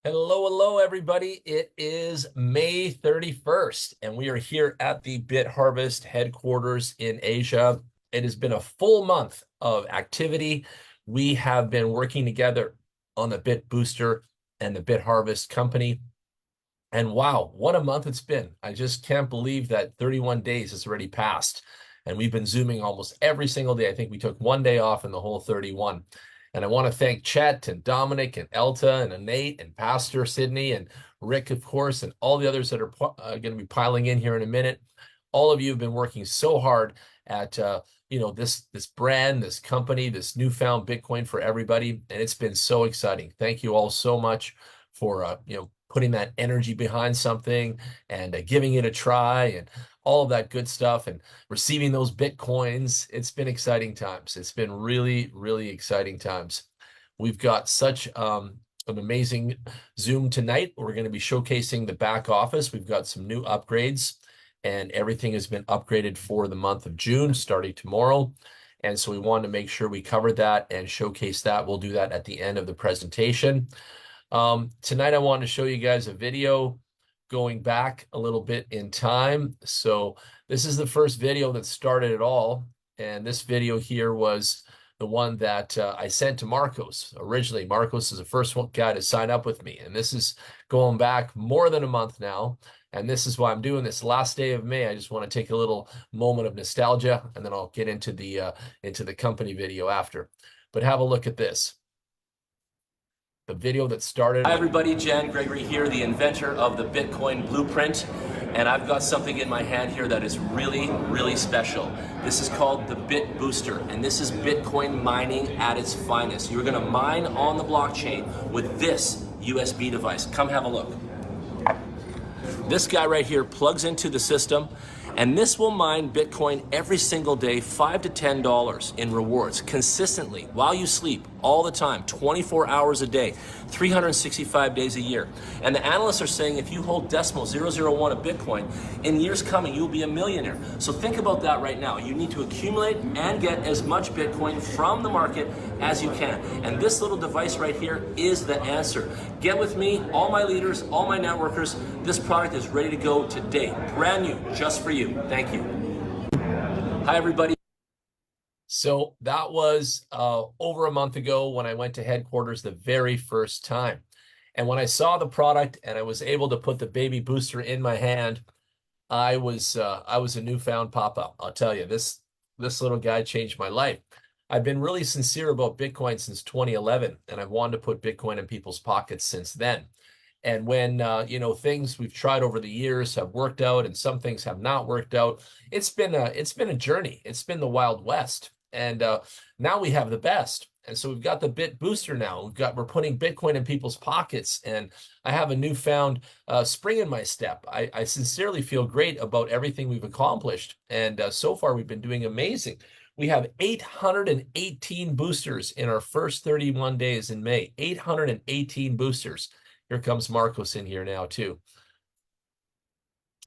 Hello, everybody. It is May 31st, and we are here at the BitHarvest headquarters in Asia. It has been a full month of activity. We have been working together on the BitBooster and the BitHarvest company. And wow, what a month it's been. I just can't believe that 31 days has already passed. And we've been Zooming almost every single day. I think we took one day off in the whole 31. And I want to thank Chet and Dominic and Elta and Nate and Pastor Sydney and Rick, of course, and all the others that are going to be piling in here in a minute. All of you have been working so hard at this brand, this company, this newfound Bitcoin for everybody, and it's been so exciting. Thank you all so much for putting that energy behind something and giving it a try and all of that good stuff and receiving those Bitcoins. It's been exciting times. It's been really, really exciting times. We've got such an amazing Zoom tonight. We're going to be showcasing the back office. We've got some new upgrades, and everything has been upgraded for the month of June, starting tomorrow. And so we wanted to make sure we covered that and showcase that. We'll do that at the end of the presentation. Tonight, I want to show you guys a video going back a little bit in time. So this is the first video that started it all. And this video here was the one that I sent to Marcos. Originally, Marcos is the first guy to sign up with me. And this is going back more than a month now. And this is why I'm doing this last day of May. I just want to take a little moment of nostalgia, and then I'll get into the company video after. But have a look at this. The video that started. Hi everybody, Jan Gregory here, the inventor of the Bitcoin Blueprint, and I've got something in my hand here that is really, really special. This is called the BitBooster, and this is Bitcoin mining at its finest. You're gonna mine on the blockchain with this USB device. Come have a look. This guy right here plugs into the system, and this will mine Bitcoin every single day, $5 to $10 in rewards, consistently, while you sleep, all the time, 24 hours a day, 365 days a year. And the analysts are saying if you hold decimal 001 of Bitcoin, in years coming, you'll be a millionaire. So think about that right now. You need to accumulate and get as much Bitcoin from the market as you can. And this little device right here is the answer. Get with me, all my leaders, all my networkers. This product is ready to go today. Brand new, just for you. Thank you. Hi, everybody. So that was over a month ago when I went to headquarters the very first time. And when I saw the product and I was able to put the baby booster in my hand, I was a newfound papa. I'll tell you, this little guy changed my life. I've been really sincere about Bitcoin since 2011, and I've wanted to put Bitcoin in people's pockets since then. And when things we've tried over the years have worked out and some things have not worked out, it's been a journey. It's been the Wild West. And now we have the best. And so we've got the BitBooster now. We're putting Bitcoin in people's pockets, and I have a newfound spring in my step. I sincerely feel great about everything we've accomplished. And so far we've been doing amazing. We have 818 boosters in our first 31 days in May. 818 boosters. Here comes Marcos in here now too.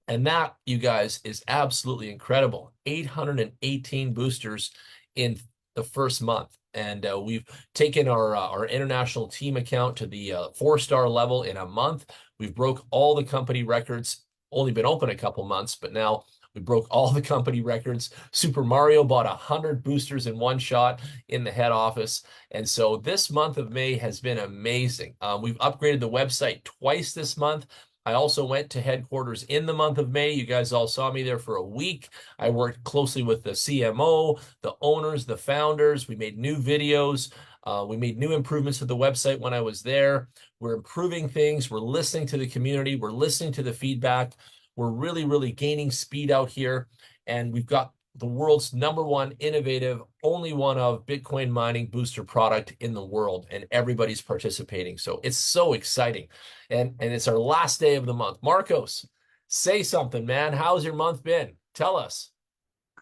And that, you guys, is absolutely incredible. 818 boosters in the first month. And we've taken our international team account to the 4-star level in a month. We've broke all the company records, only been open a couple months, but now we broke all the company records. Super Mario bought 100 boosters in one shot in the head office. And so this month of May has been amazing. We've upgraded the website twice this month. I also went to headquarters in the month of May. You guys all saw me there for a week. I worked closely with the CMO, the owners, the founders. We made new videos. We made new improvements to the website when I was there. We're improving things. We're listening to the community. We're listening to the feedback. We're really, really gaining speed out here. And we've got the world's #1 innovative, only one of Bitcoin mining booster product in the world, and everybody's participating. So it's so exciting. And it's our last day of the month. Marcos, say something, man. How's your month been? Tell us.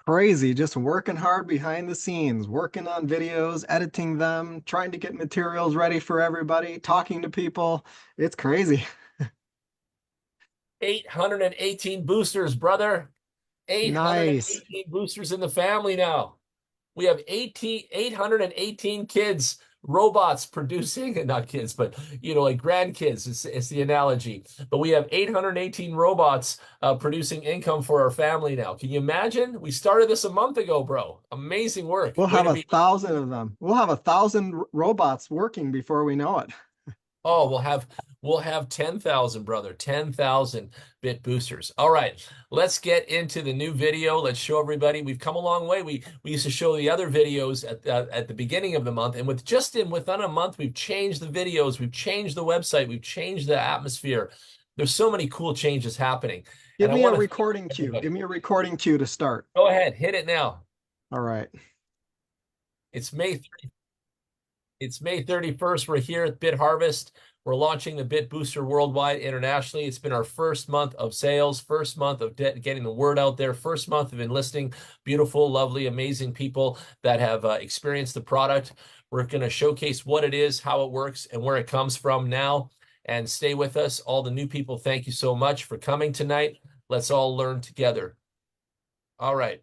Crazy, just working hard behind the scenes, working on videos, editing them, trying to get materials ready for everybody, talking to people. It's crazy. 818 boosters, brother. Nice. 818 boosters in the family now. We have 818 kids robots producing, not kids, but like grandkids is the analogy. But we have 818 robots producing income for our family now. Can you imagine? We started this a month ago, bro. Amazing work. We'll Way have to a be. thousand of them. We'll have 1,000 robots working before we know it. Oh, we'll have 10,000, brother. 10,000 bit boosters. All right, let's get into the new video. Let's show everybody. We've come a long way. We used to show the other videos at the beginning of the month, and within a month, we've changed the videos, we've changed the website, we've changed the atmosphere. There's so many cool changes happening. Give And I me a want to thank recording cue. everybody. Give me a recording cue to start. Go ahead, hit it now. All right. It's May 31st. We're here at Bit Harvest. We're launching the BitBooster worldwide, internationally. It's been our first month of sales, first month of getting the word out there, first month of enlisting beautiful, lovely, amazing people that have experienced the product. We're going to showcase what it is, how it works, and where it comes from now. And stay with us. All the new people, thank you so much for coming tonight. Let's all learn together. All right.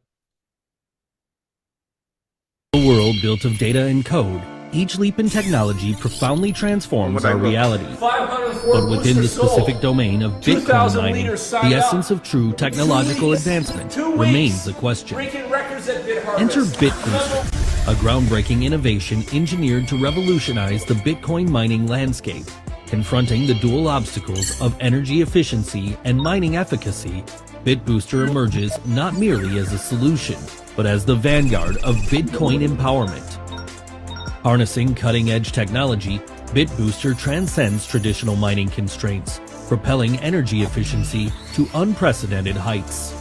A world built of data and code, each leap in technology profoundly transforms our reality. But within the specific domain of Bitcoin mining, the essence of true technological advancement remains a question. Enter BitBooster, a groundbreaking innovation engineered to revolutionize the Bitcoin mining landscape. Confronting the dual obstacles of energy efficiency and mining efficacy, BitBooster emerges not merely as a solution, but as the vanguard of Bitcoin empowerment. Harnessing cutting-edge technology, BitBooster transcends traditional mining constraints, propelling energy efficiency to unprecedented heights.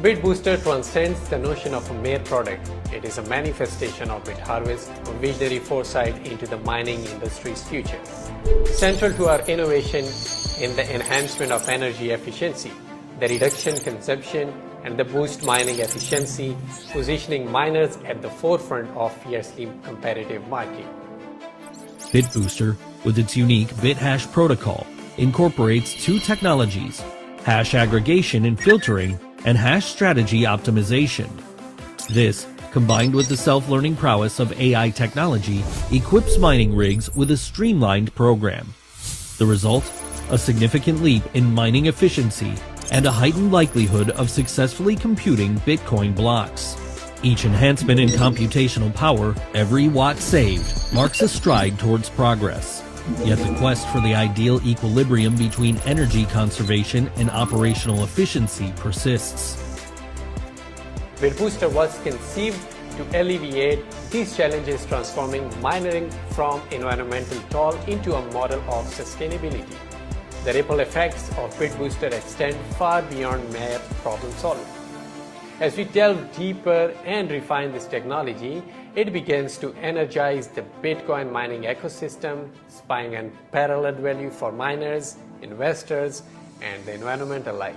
BitBooster transcends the notion of a mere product. It is a manifestation of BitHarvest, a visionary foresight into the mining industry's future. Central to our innovation in the enhancement of energy efficiency, the reduction consumption, and the boost mining efficiency, positioning miners at the forefront of fiercely competitive market. BitBooster, with its unique BitHash protocol, incorporates two technologies: hash aggregation and filtering, and hash strategy optimization. This, combined with the self-learning prowess of AI technology, equips mining rigs with a streamlined program. The result? A significant leap in mining efficiency and a heightened likelihood of successfully computing Bitcoin blocks. Each enhancement in computational power, every watt saved, marks a stride towards progress. Yet the quest for the ideal equilibrium between energy conservation and operational efficiency persists. BitBooster was conceived to alleviate these challenges, transforming mining from environmental toil into a model of sustainability. The ripple effects of BitBooster extend far beyond mere problem solving. As we delve deeper and refine this technology, it begins to energize the Bitcoin mining ecosystem, spying unparalleled value for miners, investors, and the environment alike.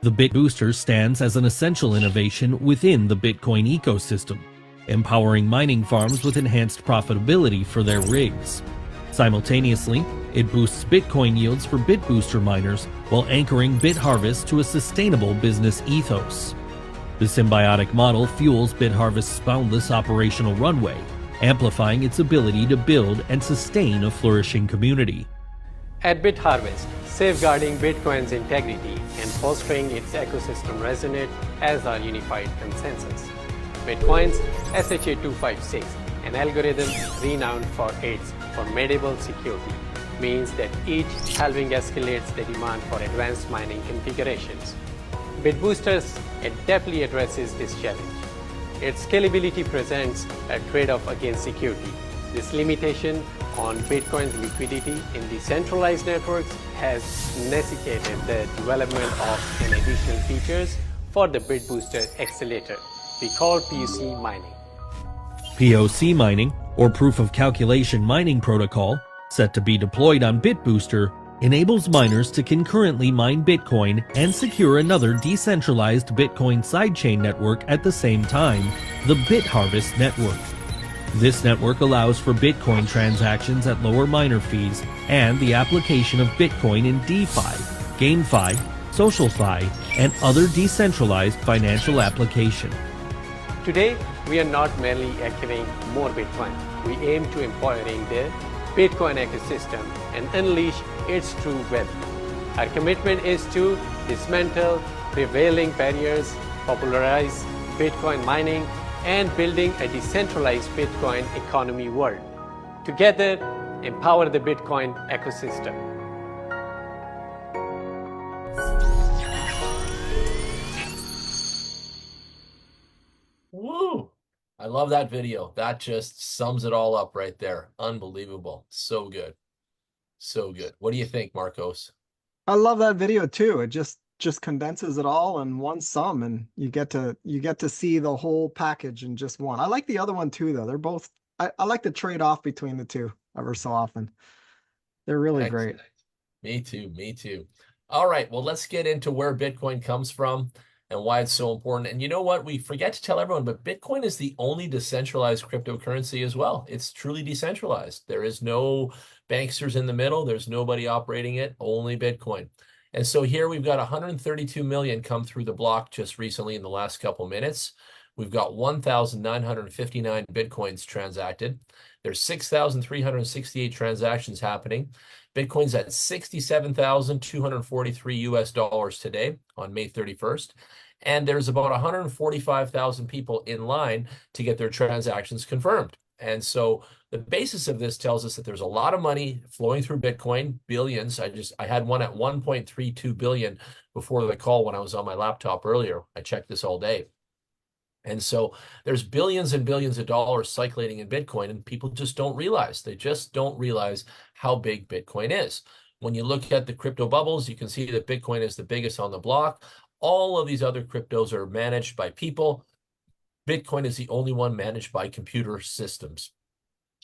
The BitBooster stands as an essential innovation within the Bitcoin ecosystem, empowering mining farms with enhanced profitability for their rigs. Simultaneously, it boosts Bitcoin yields for BitBooster miners while anchoring BitHarvest to a sustainable business ethos. The symbiotic model fuels BitHarvest's boundless operational runway, amplifying its ability to build and sustain a flourishing community. At BitHarvest, safeguarding Bitcoin's integrity and fostering its ecosystem resonate as our unified consensus. Bitcoin's SHA-256, an algorithm renowned for its formidable security, means that each halving escalates the demand for advanced mining configurations. BitBooster adeptly addresses this challenge. Its scalability presents a trade-off against security. This limitation on Bitcoin's liquidity in decentralized networks has necessitated the development of an additional features for the BitBooster accelerator we call POC mining. POC mining, or Proof of Calculation Mining Protocol, set to be deployed on BitBooster, enables miners to concurrently mine Bitcoin and secure another decentralized Bitcoin sidechain network at the same time, the BitHarvest network. This network allows for Bitcoin transactions at lower miner fees and the application of Bitcoin in DeFi, GameFi, SocialFi, and other decentralized financial application. Today, we are not merely activating more Bitcoin. We aim to empowering the Bitcoin ecosystem and unleash its true value. Our commitment is to dismantle prevailing barriers, popularize Bitcoin mining, and building a decentralized Bitcoin economy world. Together, empower the Bitcoin ecosystem. Woo! I love that video. That just sums it all up right there. Unbelievable. So good. So good. What do you think, Marcos? I love that video too. It just condenses it all in one sum, and you get to see the whole package in just one. I like the other one too, though. They're both I like the trade-off between the two ever so often. They're really great. Me too. Me too. All right. Well, let's get into where Bitcoin comes from and why it's so important. And you know what? We forget to tell everyone, but Bitcoin is the only decentralized cryptocurrency as well. It's truly decentralized. There is no banksters in the middle. There's nobody operating it, only Bitcoin. And so here we've got 132 million come through the block just recently in the last couple minutes. We've got 1,959 Bitcoins transacted. There's 6,368 transactions happening. Bitcoin's at 67,243 US dollars today on May 31st. And there's about 145,000 people in line to get their transactions confirmed. And so the basis of this tells us that there's a lot of money flowing through Bitcoin, billions. I had one at 1.32 billion before the call when I was on my laptop earlier. I checked this all day. And so there's billions and billions of dollars circulating in Bitcoin, and people just don't realize. They just don't realize how big Bitcoin is. When you look at the crypto bubbles, you can see that Bitcoin is the biggest on the block. All of these other cryptos are managed by people. Bitcoin is the only one managed by computer systems.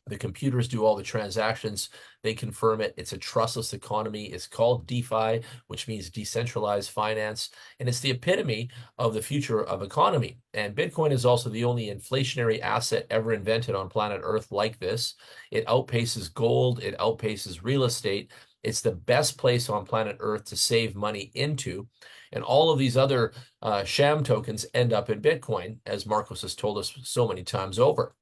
The computers do all the transactions. They confirm it. It's a trustless economy. It's called DeFi, which means decentralized finance. And it's the epitome of the future of economy. And Bitcoin is also the only inflationary asset ever invented on planet Earth like this. It outpaces gold. It outpaces real estate. It's the best place on planet Earth to save money into. And all of these other sham tokens end up in Bitcoin, as Marcos has told us so many times over.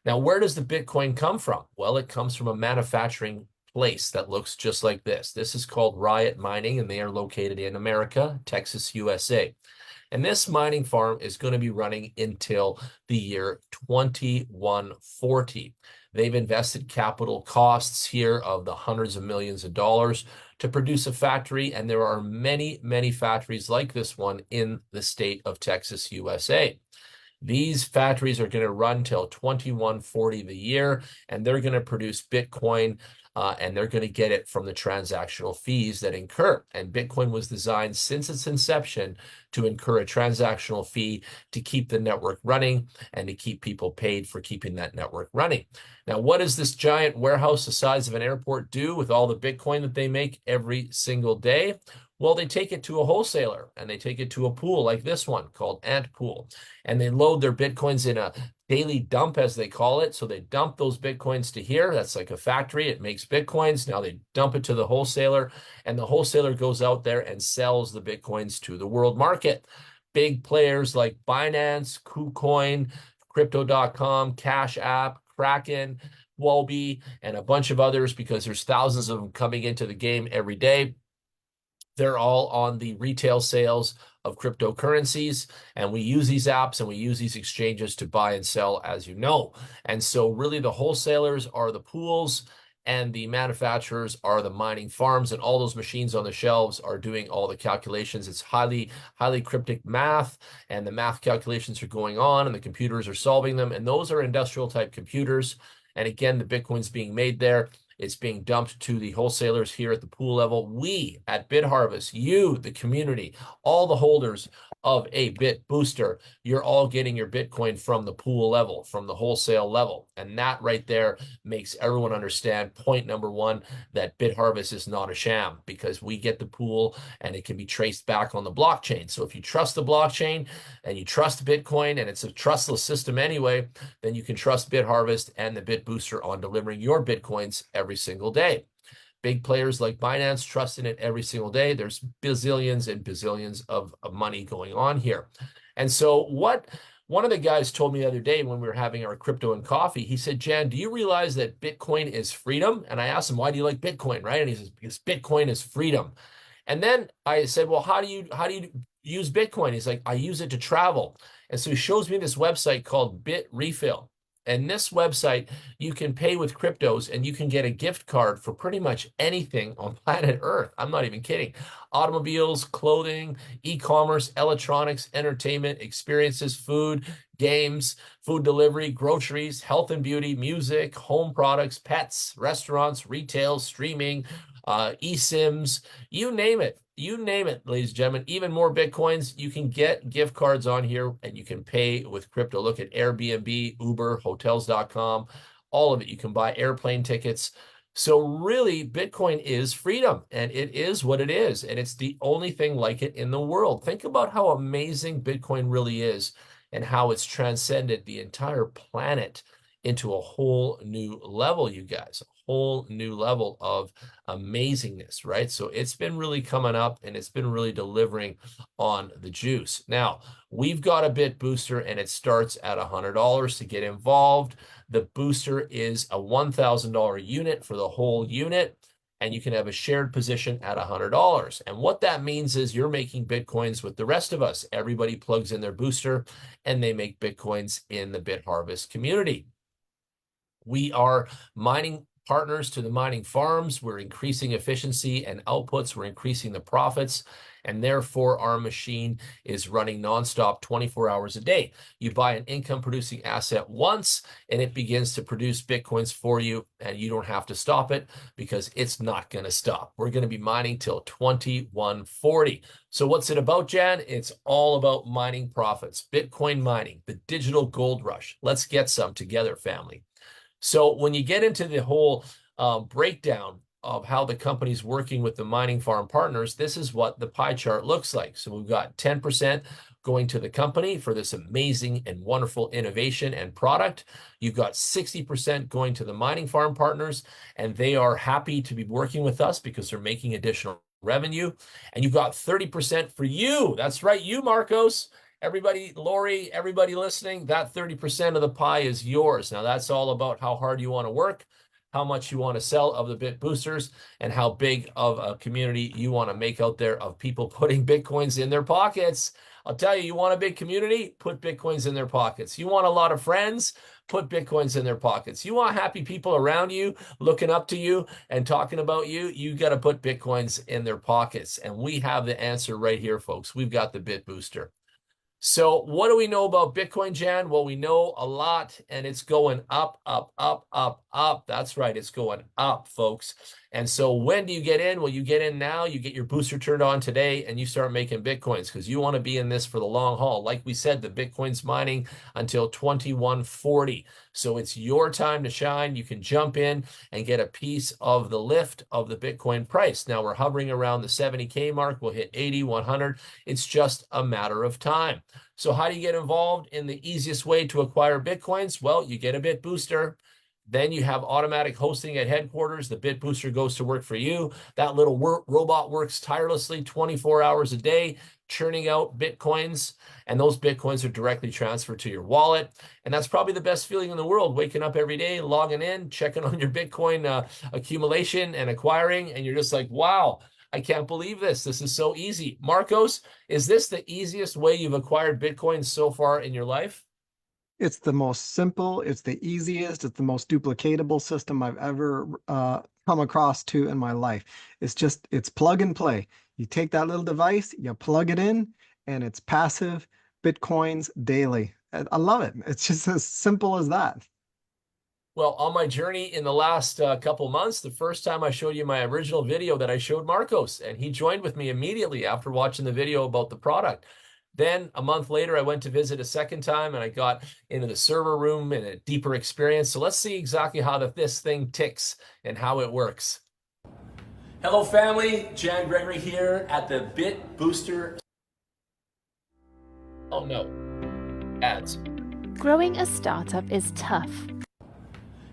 Now, where does the Bitcoin come from? Well, it comes from a manufacturing place that looks just like this. This is called Riot Mining, and they are located in America, Texas, USA. And this mining farm is going to be running until the year 2140. They've invested capital costs here of the hundreds of millions of dollars to produce a factory, and there are many, many factories like this one in the state of Texas, USA. These factories are going to run till 2140 the year, and they're going to produce Bitcoin, and they're going to get it from the transactional fees that incur. And Bitcoin was designed since its inception to incur a transactional fee to keep the network running and to keep people paid for keeping that network running. Now, what does this giant warehouse the size of an airport do with all the Bitcoin that they make every single day? Well, they take it to a wholesaler, and they take it to a pool like this one called Ant Pool, and they load their Bitcoins in a daily dump, as they call it. So they dump those Bitcoins to here. That's like a factory. It makes Bitcoins. Now they dump it to the wholesaler, and the wholesaler goes out there and sells the Bitcoins to the world market. Big players like Binance, KuCoin, Crypto.com, Cash App, Kraken, Wobi, and a bunch of others, because there's thousands of them coming into the game every day. They're all on the retail sales of cryptocurrencies, and we use these apps and we use these exchanges to buy and sell, as you know. And so really the wholesalers are the pools, and the manufacturers are the mining farms, and all those machines on the shelves are doing all the calculations. It's highly cryptic math, and the math calculations are going on, and the computers are solving them, and those are industrial type computers. And again, the Bitcoin's being made there. It's being dumped to the wholesalers here at the pool level. We at BitHarvest, you, the community, all the holders of a BitBooster, you're all getting your Bitcoin from the pool level, from the wholesale level. And that right there makes everyone understand, point number one, that BitHarvest is not a sham, because we get the pool and it can be traced back on the blockchain. So if you trust the blockchain and you trust Bitcoin, and it's a trustless system anyway, then you can trust BitHarvest and the BitBooster on delivering your Bitcoins every single day. Big players like Binance trust in it every single day. There's bazillions and bazillions of money going on here. And so what One of the guys told me the other day when we were having our crypto and coffee, he said, Jan, do you realize that Bitcoin is freedom? And I asked him, why do you like Bitcoin, right? And he says, because Bitcoin is freedom. And then I said, well, how do you use Bitcoin? He's like, I use it to travel. And so he shows me this website called BitRefill. And this website, you can pay with cryptos and you can get a gift card for pretty much anything on planet Earth. I'm not even kidding. Automobiles, clothing, e-commerce, electronics, entertainment, experiences, food, games, food delivery, groceries, health and beauty, music, home products, pets, restaurants, retail, streaming, eSIMs, you name it. You name it, ladies and gentlemen. Even more Bitcoins. You can get gift cards on here and you can pay with crypto. Look at Airbnb, Uber, hotels.com, all of it. You can buy airplane tickets. So really, Bitcoin is freedom, and it is what it is. And it's the only thing like it in the world. Think about how amazing Bitcoin really is and how it's transcended the entire planet into a whole new level, you guys. Whole new level of amazingness, right? So it's been really coming up and it's been really delivering on the juice. Now, we've got a BitBooster and it starts at $100 to get involved. The booster is a $1,000 unit for the whole unit, and you can have a shared position at $100. And what that means is you're making Bitcoins with the rest of us. Everybody plugs in their booster and they make Bitcoins in the BitHarvest community. We are mining partners to the mining farms. We're increasing efficiency and outputs. We're increasing the profits. And therefore, our machine is running nonstop 24 hours a day. You buy an income producing asset once, and it begins to produce Bitcoins for you, and you don't have to stop it because it's not going to stop. We're going to be mining till 2140. So what's it about, Jan? It's all about mining profits, Bitcoin mining, the digital gold rush. Let's get some together, family. So when you get into the whole breakdown of how the company's working with the mining farm partners, this is what the pie chart looks like. So we've got 10% going to the company for this amazing and wonderful innovation and product. You've got 60% going to the mining farm partners, and they are happy to be working with us because they're making additional revenue. And you've got 30% for you. That's right, you, Marcos. Everybody, Lori, everybody listening, that 30% of the pie is yours. Now, that's all about how hard you want to work, how much you want to sell of the Bit Boosters, and how big of a community you want to make out there of people putting Bitcoins in their pockets. I'll tell you, you want a big community? Put Bitcoins in their pockets. You want a lot of friends? Put Bitcoins in their pockets. You want happy people around you, looking up to you and talking about you? You got to put Bitcoins in their pockets. And we have the answer right here, folks. We've got the Bit Booster. So what do we know about Bitcoin, Jan? Well, we know a lot, and it's going up, up, up, up, up. That's right, it's going up, folks. And so when do you get in? Well, you get in now, you get your booster turned on today, and you start making Bitcoins because you want to be in this for the long haul. Like we said, the Bitcoin's mining until 2140. So it's your time to shine. You can jump in and get a piece of the lift of the Bitcoin price. Now we're hovering around the 70K mark. We'll hit 80, 100. It's just a matter of time. So how do you get involved in the easiest way to acquire Bitcoins? Well, you get a Bit Booster. Then you have automatic hosting at headquarters. The Bit Booster goes to work for you. That little robot works tirelessly 24 hours a day, churning out Bitcoins, and those Bitcoins are directly transferred to your wallet. And that's probably the best feeling in the world, waking up every day, logging in, checking on your Bitcoin accumulation and acquiring, and you're just like, wow, I can't believe this. This is so easy. Marcos, is this the easiest way you've acquired Bitcoin so far in your life? It's the most simple, it's the easiest, it's the most duplicatable system I've ever come across to in my life. It's plug and play. You take that little device, you plug it in, and it's passive Bitcoins daily. I love it. It's just as simple as that. Well, on my journey in the last couple months, the first time I showed you my original video that I showed Marcos, and he joined with me immediately after watching the video about the product. Then a month later, I went to visit a second time and I got into the server room and a deeper experience. So let's see exactly how this thing ticks and how it works. Hello, family. Jan Gregory here at the BitBooster. Oh no, ads. Growing a startup is tough.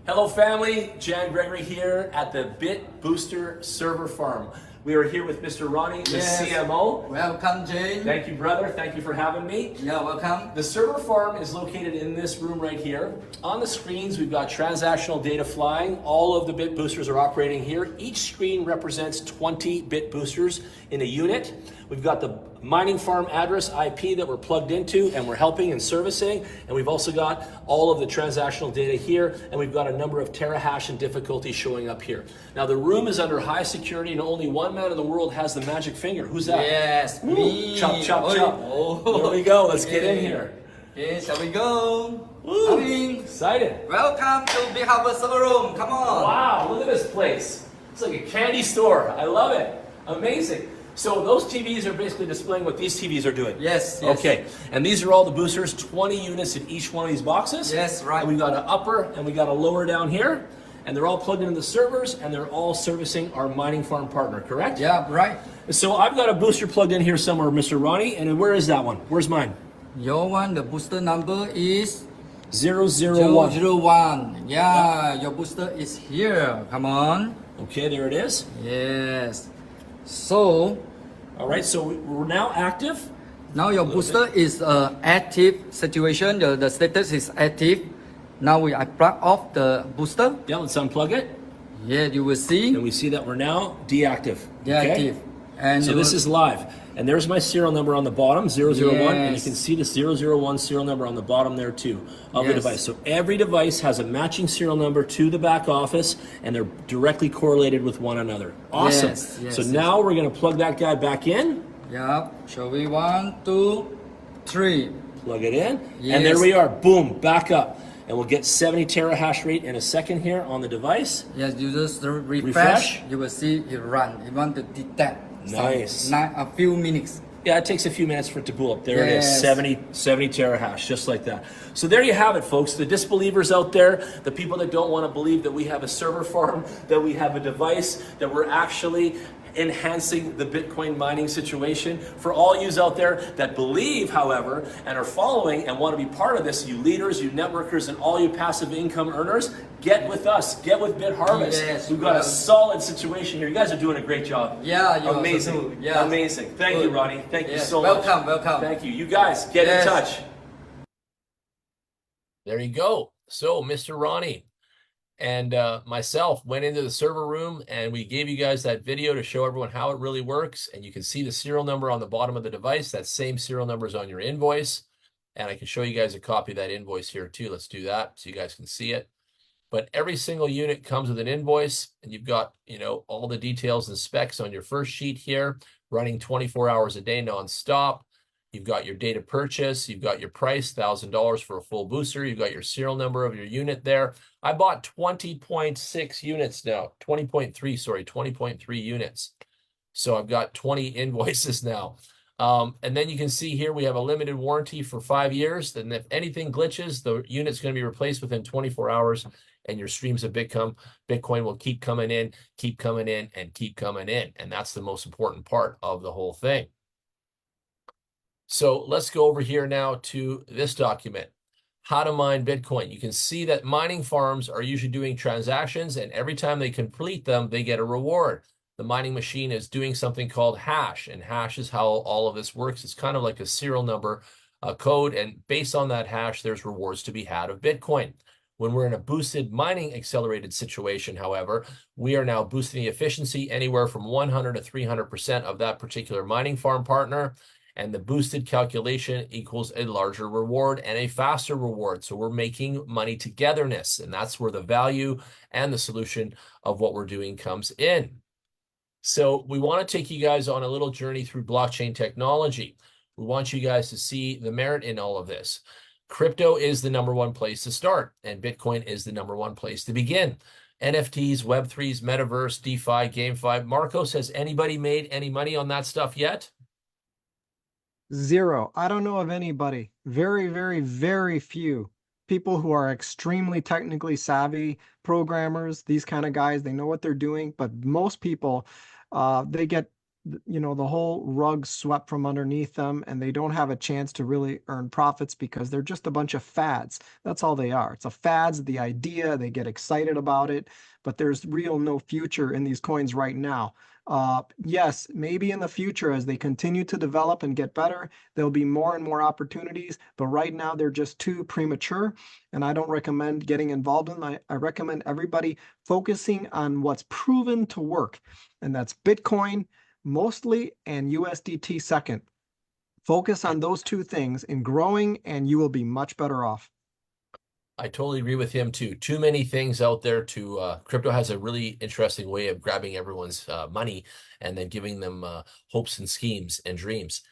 Hello, family. Jan Gregory here at the BitBooster server farm. We are here with Mr. Ronnie, the CMO. Welcome, Jane. Thank you, brother. Thank you for having me. Yeah, welcome. The server farm is located in this room right here. On the screens, we've got transactional data flying. All of the bit boosters are operating here. Each screen represents 20 bit boosters in a unit. We've got the mining farm address IP that we're plugged into and we're helping and servicing. And we've also got all of the transactional data here. And we've got a number of terahash and difficulty showing up here. Now the room is under high security and only one man in the world has the magic finger. Who's that? Yes, Woo. me. Chop, chop, chop. Oh. Here we go. Let's get in here. Okay, shall we go? Woo. Coming. Excited. Welcome to Big Harbor server room. Come on. Wow, look at this place. It's like a candy store. I love it. Amazing. So those TVs are basically displaying what these TVs are doing. Yes, yes. Okay, and these are all the boosters, 20 units in each one of these boxes. Yes, right. And we got an upper and we got a lower down here. And they're all plugged into the servers and they're all servicing our mining farm partner, correct? Yeah, right. So I've got a booster plugged in here somewhere, Mr. Ronnie. And where is that one? Where's mine? Your one, the booster number is 001. 001. Yeah, your booster is here. Come on. Okay, there it is. Yes. So, All right, so we're now active. now your booster is active situation. The status is active. Now we plug off the booster. Yeah, let's unplug it. Yeah, you will see. And we see that we're now deactive. Deactive. Okay? And So this is live. And there's my serial number on the bottom, 001. And you Yes. can see the 001 serial number on the bottom there too of the Yes. device. So every device has a matching serial number to the back office and they're directly correlated with one another. Awesome. Yes, yes, So yes. now we're going to plug that guy back in. Yeah. Shall we? 1, 2, 3. Plug it in. Yes. And there we are. Boom. Back up. And we'll get 70 terahash rate in a second here on the device. Yes, you just refresh. Refresh. You will see it run. You want to detect. Nice. A few minutes. Yeah, it takes a few minutes for it to boot up. There it is, Yes. 70 terahash, just like that. So there you have it, folks. The disbelievers out there, the people that don't want to believe that we have a server farm, that we have a device, that we're actually enhancing the Bitcoin mining situation. For all yous out there that believe, however, and are following and want to be part of this, you leaders, you networkers, and all you passive income earners, get with us. Get with BitHarvest. Yes, We've got a well. solid situation here. You guys are doing a great job. Yeah, you Amazing. also do. Yeah. Amazing. Thank you, Good. Ronnie. Thank you Yes. so much. Welcome, welcome. Thank you. You guys, get Yes. in touch. There you go. So, Mr. Ronnie and myself went into the server room and we gave you guys that video to show everyone how it really works. And you can see the serial number on the bottom of the device. That same serial number is on your invoice. And I can show you guys a copy of that invoice here too. Let's do that so you guys can see it. But every single unit comes with an invoice and you've got, all the details and specs on your first sheet here, running 24 hours a day nonstop. You've got your data purchase, you've got your price, $1,000 for a full booster, you've got your serial number of your unit there. I bought 20.6 units now, 20.3 units. So I've got 20 invoices now. And then you can see here we have a limited warranty for 5 years. Then if anything glitches, the unit's going to be replaced within 24 hours and your streams of Bitcoin will keep coming in, keep coming in, and keep coming in. And that's the most important part of the whole thing. So let's go over here now to this document, how to mine Bitcoin. You can see that mining farms are usually doing transactions and every time they complete them, they get a reward. The mining machine is doing something called hash, and hash is how all of this works. It's kind of like a serial number code, and based on that hash, there's rewards to be had of Bitcoin. When we're in a boosted mining accelerated situation, however, we are now boosting the efficiency anywhere from 100 to 300% of that particular mining farm partner. And the boosted calculation equals a larger reward and a faster reward. So we're making money togetherness. And that's where the value and the solution of what we're doing comes in. So we want to take you guys on a little journey through blockchain technology. We want you guys to see the merit in all of this. Crypto is the #1 place to start, and Bitcoin is the #1 place to begin. NFTs, Web3s, Metaverse, DeFi, GameFi. Marcos, has anybody made any money on that stuff yet? Zero. I don't know of anybody. Very, very, very few people who are extremely technically savvy programmers, these kind of guys, they know what they're doing. But most people, they get you know, the whole rug swept from underneath them, and they don't have a chance to really earn profits because they're just a bunch of fads. That's all they are. It's a fads, the idea, they get excited about it, but there's no future in these coins right now. Yes, maybe in the future, as they continue to develop and get better, there'll be more and more opportunities, but right now they're just too premature, and I don't recommend getting involved in them. I recommend everybody focusing on what's proven to work, and that's Bitcoin mostly and USDT second. Focus on those two things in growing, and you will be much better off. I totally agree with him too. Too many things out there to crypto has a really interesting way of grabbing everyone's money and then giving them hopes and schemes and dreams.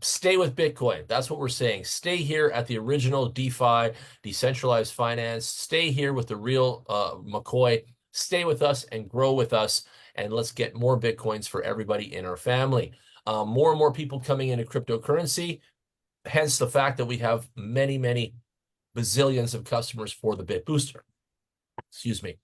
Stay with Bitcoin. That's what we're saying. Stay here at the original DeFi, decentralized finance. Stay here with the real McCoy. Stay with us and grow with us, and let's get more Bitcoins for everybody in our family. More and more people coming into cryptocurrency, hence the fact that we have many, many bazillions of customers for the BitBooster. Excuse me.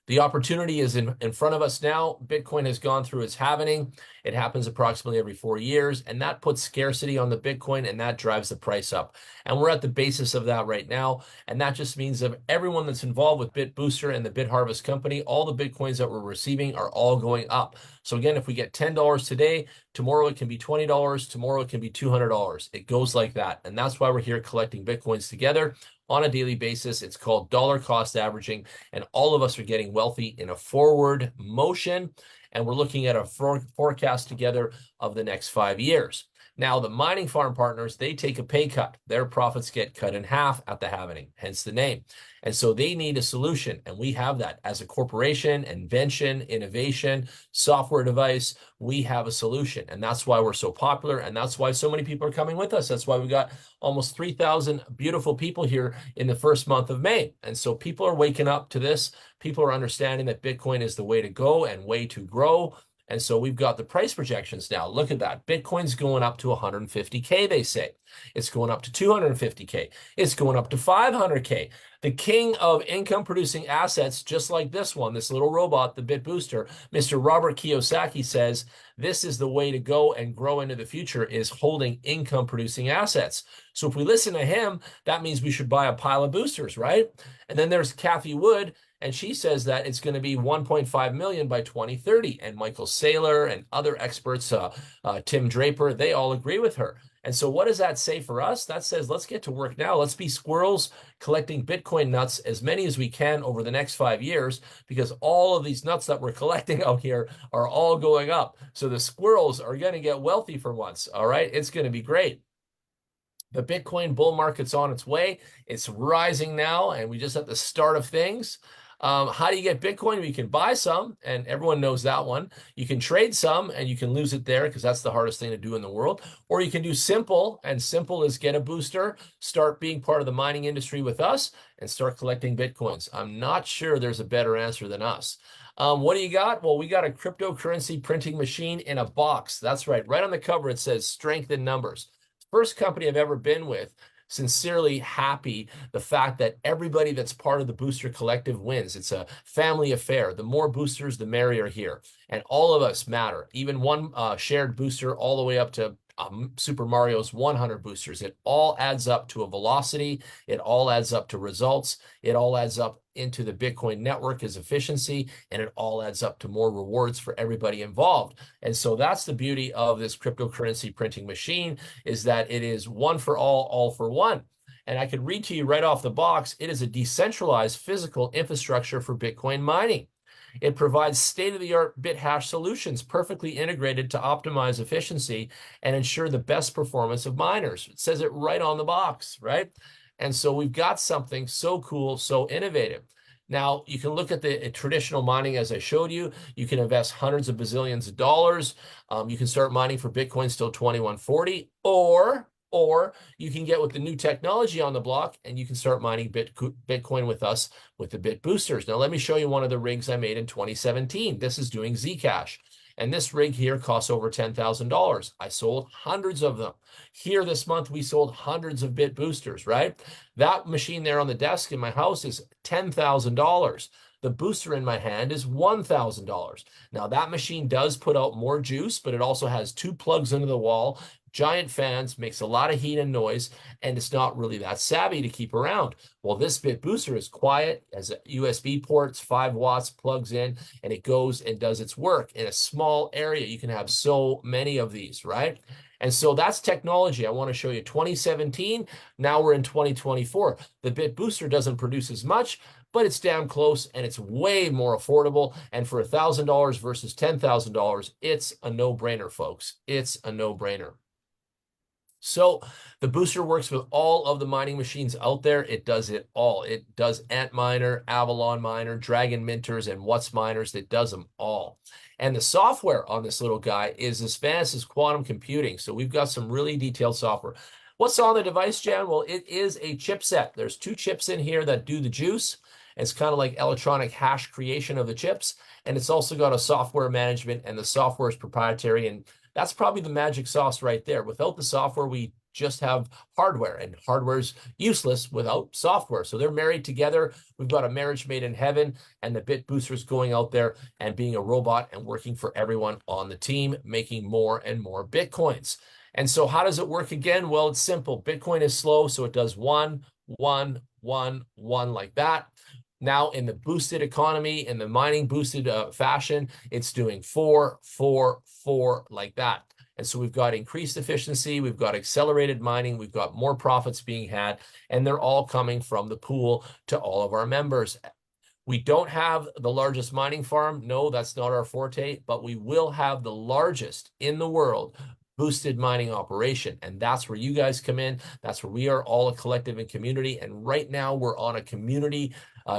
The opportunity is in front of us now. Bitcoin has gone through its halving. It happens approximately every 4 years, and that puts scarcity on the Bitcoin, and that drives the price up. And we're at the basis of that right now, and that just means that everyone that's involved with BitBooster and the BitHarvest company, all the Bitcoins that we're receiving are all going up. So again, if we get $10 today, tomorrow it can be $20, tomorrow it can be $200. It goes like that, and that's why we're here collecting Bitcoins together on a daily basis. It's called dollar cost averaging, and all of us are getting wealthy in a forward motion, and we're looking at a forecast together of the next 5 years. Now, the mining farm partners, they take a pay cut. Their profits get cut in half at the halving, hence the name. And so they need a solution, and we have that. As a corporation, invention, innovation, software device, we have a solution, and that's why we're so popular, and that's why so many people are coming with us. That's why we got almost 3,000 beautiful people here in the first month of May. And so people are waking up to this. People are understanding that Bitcoin is the way to go and way to grow. And so we've got the price projections now. Look at that. Bitcoin's going up to 150K, they say. It's going up to 250K. It's going up to 500K. The king of income-producing assets, just like this one, this little robot, the BitBooster, Mr. Robert Kiyosaki says, this is the way to go and grow into the future, is holding income-producing assets. So if we listen to him, that means we should buy a pile of boosters, right? And then there's Cathie Wood, and she says that it's going to be 1.5 million by 2030. And Michael Saylor and other experts, Tim Draper, they all agree with her. And so what does that say for us? That says, let's get to work now. Let's be squirrels collecting Bitcoin nuts, as many as we can over the next 5 years, because all of these nuts that we're collecting out here are all going up. So the squirrels are going to get wealthy for once. All right. It's going to be great. The Bitcoin bull market's on its way. It's rising now, and we just at the start of things. How do you get Bitcoin? Well, you can buy some, and everyone knows that one. You can trade some, and you can lose it there because that's the hardest thing to do in the world. Or you can do simple, and simple is get a booster, start being part of the mining industry with us, and start collecting Bitcoins. I'm not sure there's a better answer than us. What do you got? Well, we got a cryptocurrency printing machine in a box. That's right. Right on the cover, it says strength in numbers. First company I've ever been with. Sincerely happy the fact that everybody that's part of the Booster Collective wins. It's a family affair. The more boosters, the merrier here. And all of us matter. Even one shared booster all the way up to Super Mario's 100 boosters. It all adds up to a velocity. It all adds up to results. It all adds up into the Bitcoin network as efficiency, and it all adds up to more rewards for everybody involved. And so that's the beauty of this cryptocurrency printing machine, is that it is one for all for one. And I could read to you right off the box, it is a decentralized physical infrastructure for Bitcoin mining. It provides state-of-the-art BitHash solutions perfectly integrated to optimize efficiency and ensure the best performance of miners. It says it right on the box, right? And so we've got something so cool, so innovative. Now, you can look at the traditional mining as I showed you. You can invest hundreds of bazillions of dollars. You can start mining for Bitcoin till 2140, or you can get with the new technology on the block and you can start mining Bitcoin with us with the BitBoosters. Now, let me show you one of the rigs I made in 2017. This is doing Zcash. And this rig here costs over $10,000. I sold hundreds of them. Here this month, we sold hundreds of BitBoosters, right? That machine there on the desk in my house is $10,000. The booster in my hand is $1,000. Now that machine does put out more juice, but it also has 2 plugs into the wall, giant fans, makes a lot of heat and noise, and it's not really that savvy to keep around. Well, this BitBooster is quiet, has USB ports, 5 watts, plugs in, and it goes and does its work in a small area. You can have so many of these, right? And so that's technology. I want to show you 2017. Now we're in 2024. The BitBooster doesn't produce as much, but it's damn close, and it's way more affordable. And for $1,000 versus $10,000, it's a no-brainer, folks. It's a no-brainer. So the booster works with all of the mining machines out there. It does it all. It does Antminer, Avalon Miner, Dragon Minters, and What's Miners. It does them all. And the software on this little guy is as fast as quantum computing. So we've got some really detailed software. What's on the device, Jan? Well, it is a chipset. There's 2 chips in here that do the juice. It's kind of like electronic hash creation of the chips. And it's also got a software management, and the software is proprietary. And that's probably the magic sauce right there. Without the software, we just have hardware, and hardware's useless without software. So they're married together. We've got a marriage made in heaven, and the BitBooster's going out there and being a robot and working for everyone on the team, making more and more Bitcoins. And so how does it work again? Well, it's simple. Bitcoin is slow, so it does 1, 1, 1, 1 like that. Now in the boosted economy, in the mining boosted fashion, it's doing 4, 4, 4 like that. And so we've got increased efficiency, we've got accelerated mining, we've got more profits being had, and they're all coming from the pool to all of our members. We don't have the largest mining farm. No, that's not our forte, but we will have the largest in the world boosted mining operation. And that's where you guys come in. That's where we are all a collective and community. And right now we're on a community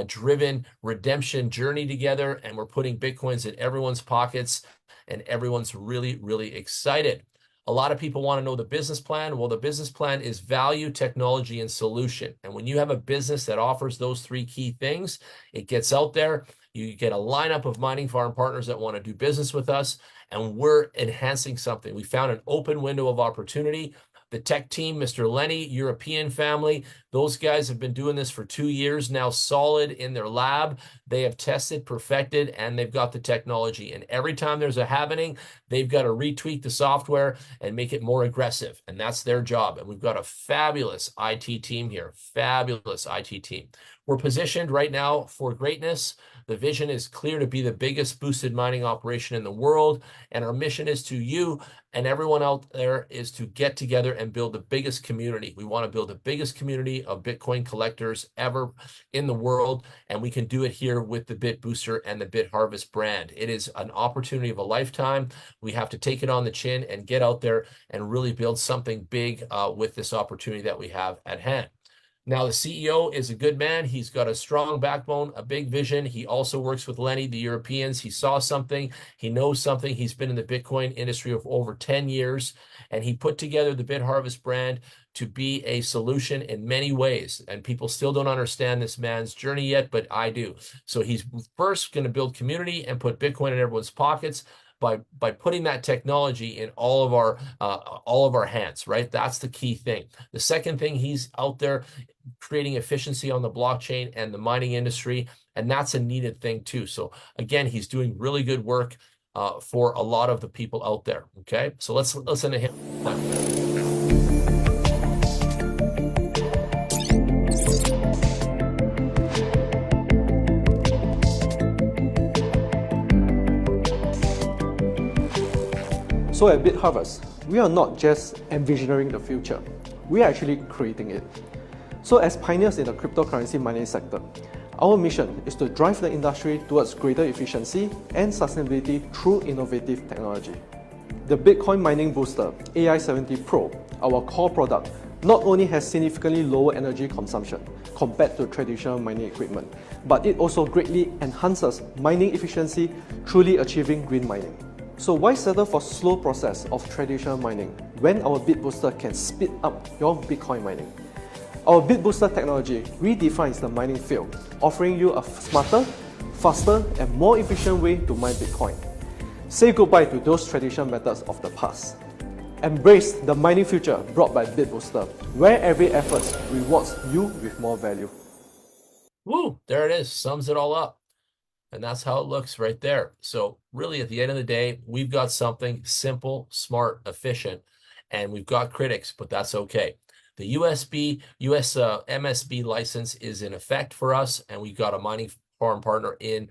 driven redemption journey together, and we're putting Bitcoins in everyone's pockets, and everyone's really, really excited. A lot of people want to know the business plan. Well, the business plan is value, technology, and solution. And when you have a business that offers those 3 key things, it gets out there. You get a lineup of mining farm partners that want to do business with us, and we're enhancing something. We found an open window of opportunity. The tech team, Mr. Lenny, European family, those guys have been doing this for 2 years now, solid in their lab. They have tested, perfected, and they've got the technology. And every time there's a happening, they've got to retweak the software and make it more aggressive. And that's their job. And we've got a fabulous IT team here, fabulous IT team. We're positioned right now for greatness. The vision is clear to be the biggest boosted mining operation in the world. And our mission is to you and everyone out there is to get together and build the biggest community. We want to build the biggest community of Bitcoin collectors ever in the world. And we can do it here with the BitBooster and the BitHarvest brand. It is an opportunity of a lifetime. We have to take it on the chin and get out there and really build something big with this opportunity that we have at hand. Now, the CEO is a good man. He's got a strong backbone, a big vision. He also works with Lenny, the Europeans. He saw something. He knows something. He's been in the Bitcoin industry for over 10 years, and he put together the BitHarvest brand to be a solution in many ways. And people still don't understand this man's journey yet, but I do. So he's first going to build community and put Bitcoin in everyone's pockets by putting that technology in all of our hands, right? That's the key thing. The second thing, he's out there creating efficiency on the blockchain and the mining industry, and that's a needed thing too. So again, he's doing really good work for a lot of the people out there. Okay, so let's listen to him. So at BitHarvest, we are not just envisioning the future, we are actually creating it. So as pioneers in the cryptocurrency mining sector, our mission is to drive the industry towards greater efficiency and sustainability through innovative technology. The Bitcoin Mining Booster AI70 Pro, our core product, not only has significantly lower energy consumption compared to traditional mining equipment, but it also greatly enhances mining efficiency, truly achieving green mining. So why settle for slow process of traditional mining when our BitBooster can speed up your Bitcoin mining? Our BitBooster technology redefines the mining field, offering you a smarter, faster, and more efficient way to mine Bitcoin. Say goodbye to those traditional methods of the past. Embrace the mining future brought by BitBooster, where every effort rewards you with more value. Woo, there it is, sums it all up. And that's how it looks right there. So really, at the end of the day, we've got something simple, smart, efficient, and we've got critics, but that's okay. The US MSB license is in effect for us, and we've got a mining farm partner in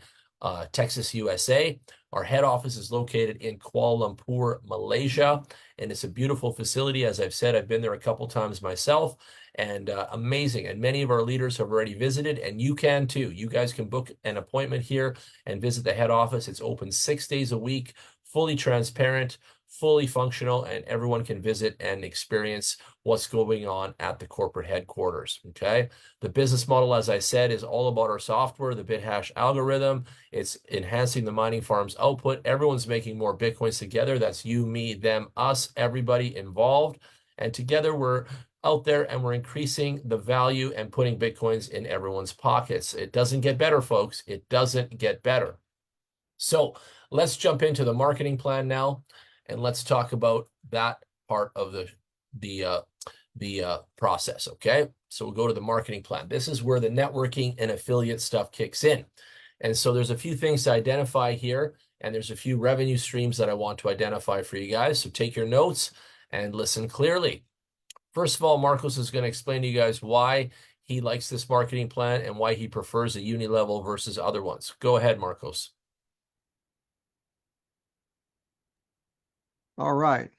Texas, USA. Our head office is located in Kuala Lumpur, Malaysia, and it's a beautiful facility. As I've said, I've been there a couple times myself, and amazing. And many of our leaders have already visited, and you can too. You guys can book an appointment here and visit the head office. It's open 6 days a week, fully transparent, fully functional, and everyone can visit and experience what's going on at the corporate headquarters, okay? The business model, as I said, is all about our software, the BitHash algorithm. It's enhancing the mining farm's output. Everyone's making more Bitcoins together. That's you, me, them, us, everybody involved. And together we're out there and we're increasing the value and putting Bitcoins in everyone's pockets. It doesn't get better, folks. It doesn't get better. So let's jump into the marketing plan now. And let's talk about that part of the process, okay? So we'll go to the marketing plan. This is where the networking and affiliate stuff kicks in. And so there's a few things to identify here, and there's a few revenue streams that I want to identify for you guys. So take your notes and listen clearly. First of all, Marcos is going to explain to you guys why he likes this marketing plan and why he prefers a uni level versus other ones. Go ahead, Marcos. All right.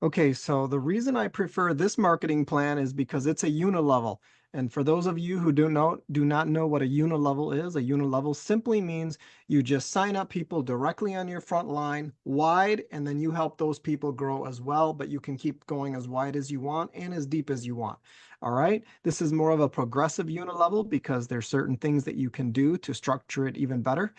Okay, so the reason I prefer this marketing plan is because it's a unilevel. And for those of you who do not know what a unilevel is, a unilevel simply means you just sign up people directly on your front line wide, and then you help those people grow as well, but you can keep going as wide as you want and as deep as you want. All right, this is more of a progressive unilevel because there's certain things that you can do to structure it even better.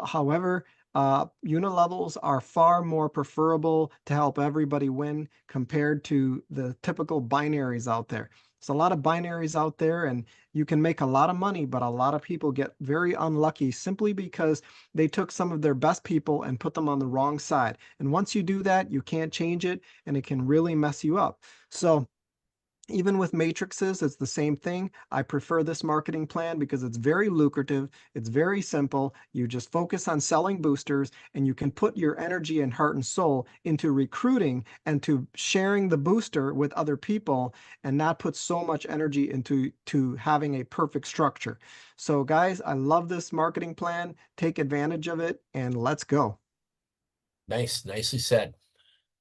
However, unilevels are far more preferable to help everybody win compared to the typical binaries out there. There's a lot of binaries out there, and you can make a lot of money, but a lot of people get very unlucky simply because they took some of their best people and put them on the wrong side. And once you do that, you can't change it, and it can really mess you up. So even with matrices, it's the same thing. I prefer this marketing plan because it's very lucrative. It's very simple. You just focus on selling boosters, and you can put your energy and heart and soul into recruiting and to sharing the booster with other people, and not put so much energy into having a perfect structure. So guys, I love this marketing plan. Take advantage of it, and let's go. Nice, nicely said.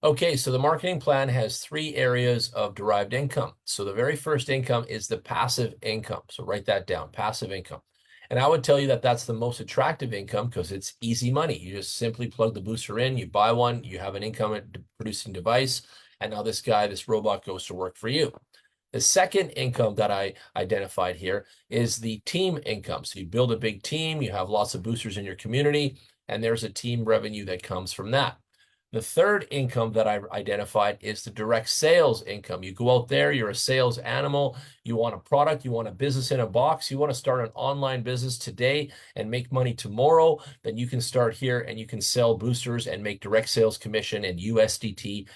Okay, so the marketing plan has 3 areas of derived income. So the very first income is the passive income. So write that down, passive income. And I would tell you that that's the most attractive income because it's easy money. You just simply plug the booster in, you buy one, you have an income producing device, and now this robot goes to work for you. The second income that I identified here is the team income. So you build a big team, you have lots of boosters in your community, and there's a team revenue that comes from that. The third income that I identified is the direct sales income. You go out there, you're a sales animal, you want a product, you want a business in a box, you want to start an online business today and make money tomorrow, then you can start here and you can sell boosters and make direct sales commission and USDT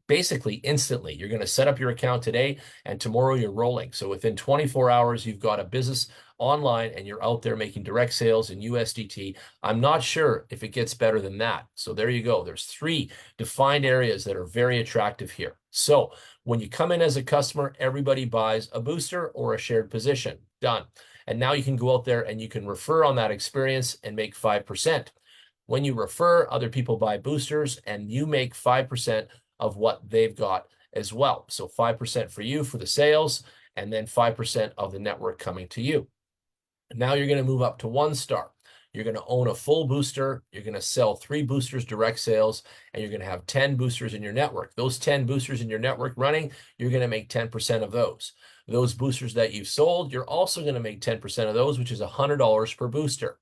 basically instantly. You're going to set up your account today and tomorrow you're rolling. So within 24 hours, you've got a business online and you're out there making direct sales in USDT. I'm not sure if it gets better than that. So there you go. There's 3 defined areas that are very attractive here. So when you come in as a customer, everybody buys a booster or a shared position. Done. And now you can go out there and you can refer on that experience and make 5%. When you refer, other people buy boosters and you make 5% of what they've got as well. So 5% for you for the sales, and then 5% of the network coming to you. Now you're going to move up to 1 star. You're going to own a full booster. You're going to sell 3 boosters direct sales, and you're going to have 10 boosters in your network. Those 10 boosters in your network running, you're going to make 10% of those. Those boosters that you've sold, you're also going to make 10% of those, which is $100 per booster.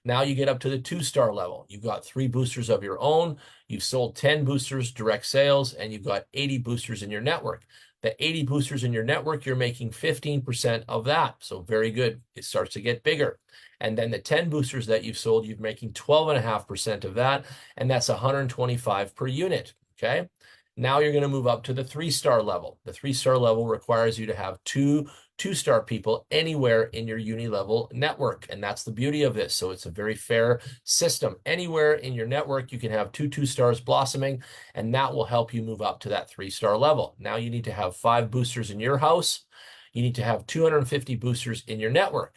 Now you get up to the 2-star level. You've got 3 boosters of your own. You've sold 10 boosters direct sales, and you've got 80 boosters in your network. The 80 boosters in your network, you're making 15% of that. So very good. It starts to get bigger. And then the 10 boosters that you've sold, you're making 12.5% of that. And that's 125 per unit. Okay. Now you're going to move up to the 3-star level. The 3-star level requires you to have two-star people anywhere in your uni-level network. And that's the beauty of this. So it's a very fair system. Anywhere in your network, you can have two stars blossoming, and that will help you move up to that 3-star level. Now you need to have 5 boosters in your house. You need to have 250 boosters in your network.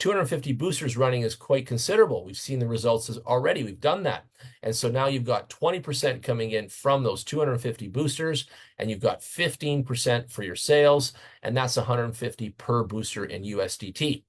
250 boosters running is quite considerable. We've seen the results already. We've done that. And so now you've got 20% coming in from those 250 boosters, and you've got 15% for your sales, and that's 150 per booster in USDT.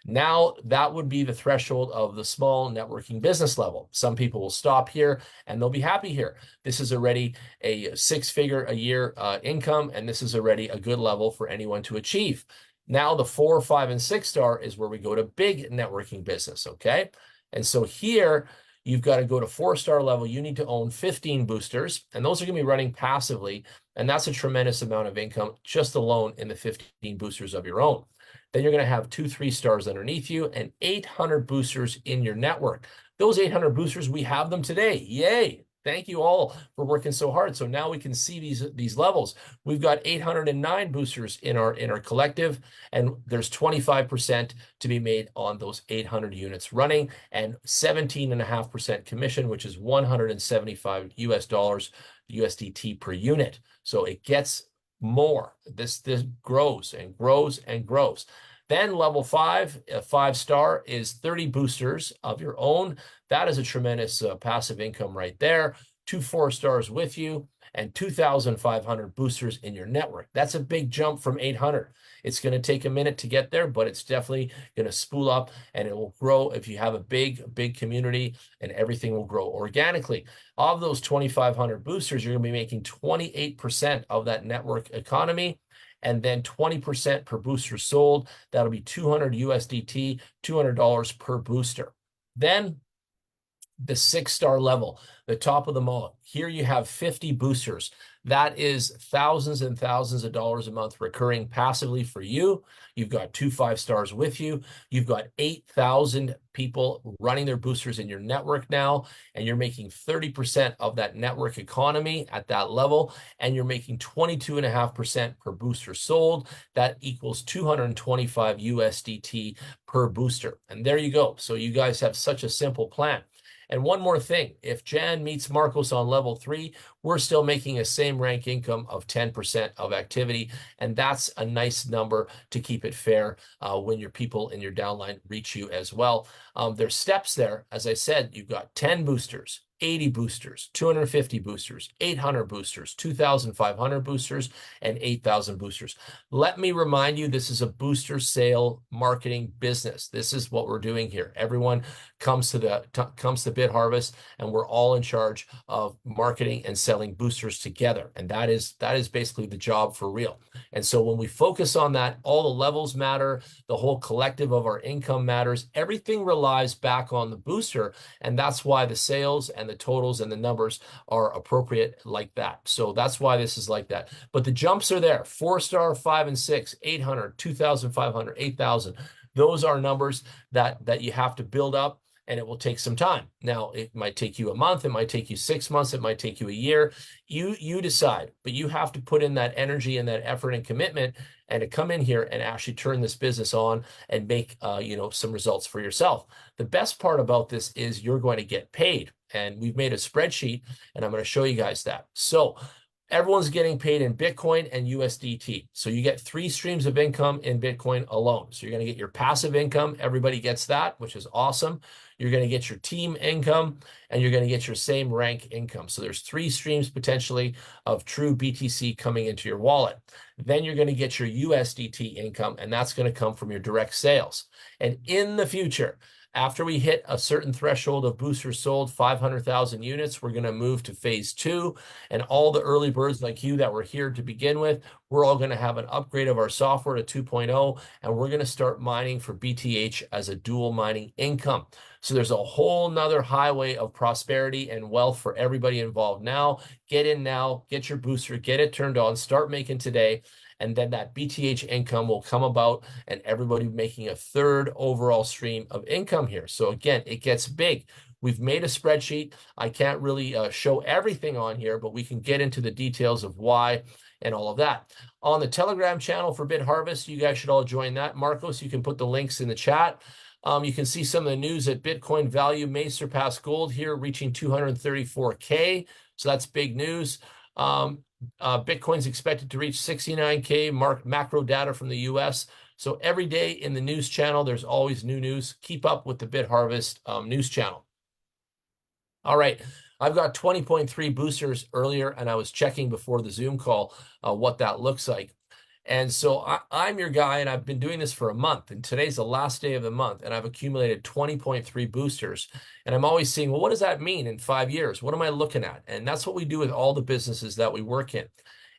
Now that would be the threshold of the small networking business level. Some people will stop here and they'll be happy here. This is already a 6-figure a year income, and this is already a good level for anyone to achieve. Now the 4, 5, and 6-star is where we go to big networking business, okay? And so here, you've got to go to 4-star level. You need to own 15 boosters, and those are going to be running passively, and that's a tremendous amount of income just alone in the 15 boosters of your own. Then you're going to have 2 3-stars underneath you and 800 boosters in your network. Those 800 boosters, we have them today. Yay! Thank you all for working so hard. So now we can see these levels. We've got 809 boosters in our collective, and there's 25% to be made on those 800 units running, and 17.5% commission, which is $175 USDT per unit. So it gets more. This grows and grows and grows. Then level 5, a 5-star, is 30 boosters of your own. That is a tremendous passive income right there. 2 4-stars with you and 2,500 boosters in your network. That's a big jump from 800. It's going to take a minute to get there, but it's definitely going to spool up, and it will grow if you have a big community, and everything will grow organically. Of those 2,500 boosters, you're going to be making 28% of that network economy, and then 20% per booster sold. That'll be 200 USDT, $200 per booster. Then the 6-star level, the top of them all. Here you have 50 boosters. That is thousands and thousands of dollars a month recurring passively for you. You've got 2 5-stars with you. You've got 8,000 people running their boosters in your network now, and you're making 30% of that network economy at that level, and you're making 22.5% per booster sold. That equals 225 USDT per booster. And there you go. So you guys have such a simple plan. And one more thing, if Jan meets Marcos on level 3, we're still making a same rank income of 10% of activity. And that's a nice number to keep it fair when your people in your downline reach you as well. There's steps there. As I said, you've got 10 boosters, 80 boosters, 250 boosters, 800 boosters, 2,500 boosters, and 8,000 boosters. Let me remind you, this is a booster sale marketing business. This is what we're doing here. Everyone comes to BitHarvest, and we're all in charge of marketing and selling boosters together. And that is basically the job for real. And so when we focus on that, all the levels matter, the whole collective of our income matters, everything relies back on the booster. And that's why the sales and the totals and the numbers are appropriate like that. So that's why this is like that. But the jumps are there: 4-star, 5 and 6, 800, 2,500, 8,000. Those are numbers that you have to build up, and it will take some time. Now, it might take you a month, it might take you 6 months, it might take you a year. You decide, but you have to put in that energy and that effort and commitment, and to come in here and actually turn this business on and make some results for yourself. The best part about this is you're going to get paid, and we've made a spreadsheet, and I'm going to show you guys that. So everyone's getting paid in Bitcoin and USDT. So you get 3 streams of income in Bitcoin alone. So you're going to get your passive income. Everybody gets that, which is awesome. You're going to get your team income, and you're going to get your same rank income. So there's 3 streams potentially of true BTC coming into your wallet. Then you're going to get your USDT income, and that's going to come from your direct sales. And in the future, after we hit a certain threshold of boosters sold, 500,000 units, we're going to move to phase 2. And all the early birds like you that were here to begin with, we're all going to have an upgrade of our software to 2.0, and we're going to start mining for BTH as a dual mining income. So there's a whole nother highway of prosperity and wealth for everybody involved now. Get in now, get your booster, get it turned on, start making today. And then that BTH income will come about, and everybody making a 3rd overall stream of income here. So again, it gets big. We've made a spreadsheet. I can't really show everything on here, but we can get into the details of why and all of that. On the Telegram channel for BitHarvest, you guys should all join that. Marcos, you can put the links in the chat. You can see some of the news that Bitcoin value may surpass gold here, reaching 234K. So that's big news. Bitcoin's expected to reach 69K, macro data from the US. So every day in the news channel, there's always new news. Keep up with the BitHarvest news channel. All right, I've got 20.3 boosters earlier, and I was checking before the Zoom call what that looks like. And so I'm your guy, and I've been doing this for a month, and today's the last day of the month, and I've accumulated 20.3 boosters. And I'm always saying, well, what does that mean in 5 years? What am I looking at? And that's what we do with all the businesses that we work in.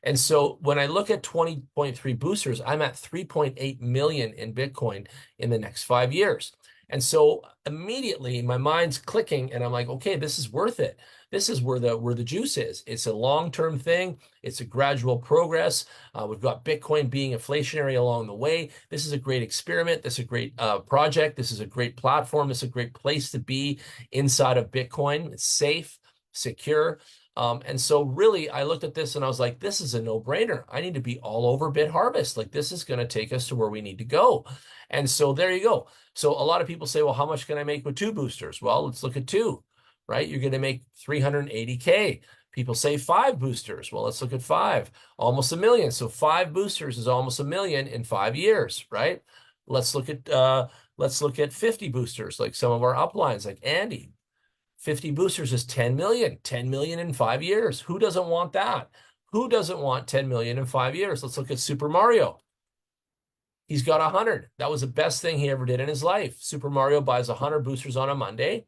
And so when I look at 20.3 boosters, I'm at 3.8 million in Bitcoin in the next 5 years. And so immediately my mind's clicking and I'm like, okay, this is worth it. This is where the juice is. It's a long-term thing. It's a gradual progress. We've got Bitcoin being inflationary along the way. This is a great experiment. This is a great project. This is a great platform. This is a great place to be inside of Bitcoin. It's safe, secure. And so really I looked at this and I was like, this is a no-brainer. I need to be all over BitHarvest. Like this is going to take us to where we need to go. And so there you go. So a lot of people say, well, how much can I make with 2 boosters? Well, let's look at 2, right? You're going to make 380K. People say 5 boosters. Well, let's look at 5, almost $1 million. So 5 boosters is almost $1 million in 5 years, right? Let's look at 50 boosters, like some of our uplines, like Andy. 50 boosters is 10 million, 10 million in 5 years. Who doesn't want that? Who doesn't want 10 million in 5 years? Let's look at Super Mario. He's got 100. That was the best thing he ever did in his life. Super Mario buys 100 boosters on a Monday.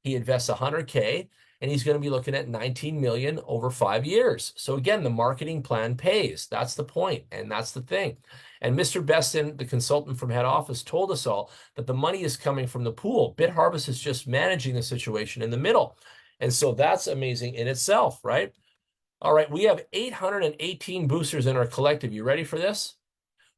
He invests 100K, and he's going to be looking at 19 million over 5 years. So again, the marketing plan pays. That's the point, and that's the thing. And Mr. Beston, the consultant from head office, told us all that the money is coming from the pool. BitHarvest is just managing the situation in the middle. And so that's amazing in itself, right? All right, we have 818 boosters in our collective. You ready for this?